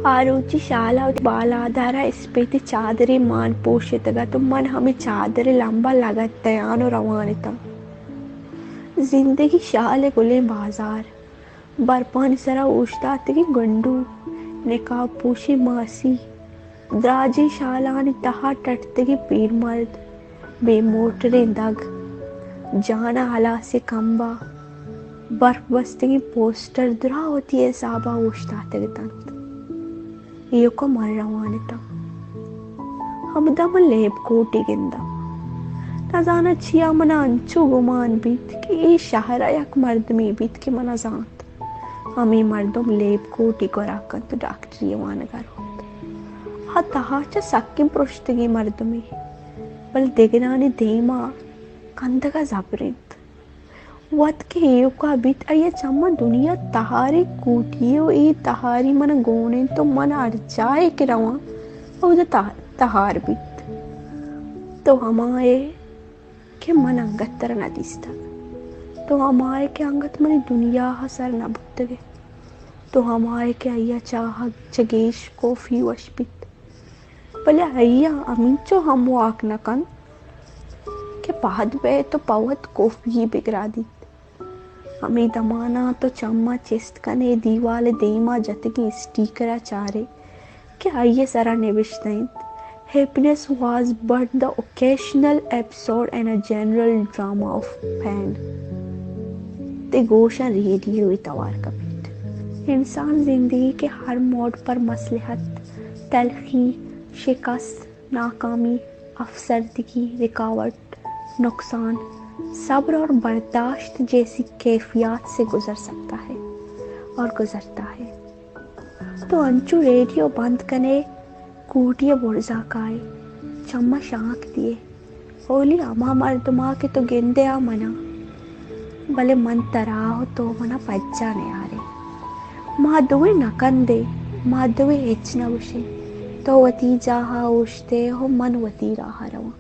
आरुचि शाला बालाधार इस्पेति चादरी मान पोषितगा तो मन हमें चादरी लंबा लगता यानो रवानिता जिंदगी शाले गुले बाजार बरपानी सरा उश्तात की गंडू निकाब पोशी मासी द्राजी शालानी तहा टटते की पीर मर्द बेमोटरे दग जाना हला से कम्बा बर्फ बस्ते की पोस्टर दुरा होती है साबा उश्तात के तंत ये को मर रवानिता हम दम लेब कोटी गिंदा नजाना छिया मना अंचु गुमान बीत कि ये शहर यक मर्द में बीत के मना जात हमें मर्दों लेब कोटी को राकन तो डॉक्टरी वान करो हा तहाचा सक्किम पृष्ठगी मर्द में बल देगनानी देमा कंदगा जबरिंत वत के युका बीत अये चम्मा दुनिया तहारी कूटियो ई तहारी मन गोने तो मन अर्चाए के रवा और तहार बीत तो हमारे के मन अंगत्तर न दिसता तो हमारे के अंगत मन दुनिया हसर न बुतगे तो हमारे के अय्या चाह जगेश कॉफी वशपित भले अय्या अमीचो हम वाक न कन के पाद बे तो पवत कॉफी बिगड़ा दी हमें दमाना तो चम्मा चेस्ट कने दीवाल देमा जतगी स्टीकरा चारे के आइए सरा निविश्तैन happiness was but the occasional episode in a general drama of pain ते गोशा रेडियो इतवार का बीट इंसान जिंदगी के हर मोड़ पर मसलहत तलखी शिकस्त नाकामी अफसरदगी रुकावट नुकसान सब्र और बर्दाश्त जैसी कैफियत से गुजर सकता है और गुजरता है तो अंचू रेडियो बंद करने कूटिया बुर्जा काए चम्मा शांक दिए होली अमा मर्दमा के तो गिंदे आ मना भले मन तराहो तो मना पज्जा ने आ रे माधुवे नकंदे माधुवे हेचना उशे तो वती जाहा उशते हो मन वती रहा रवा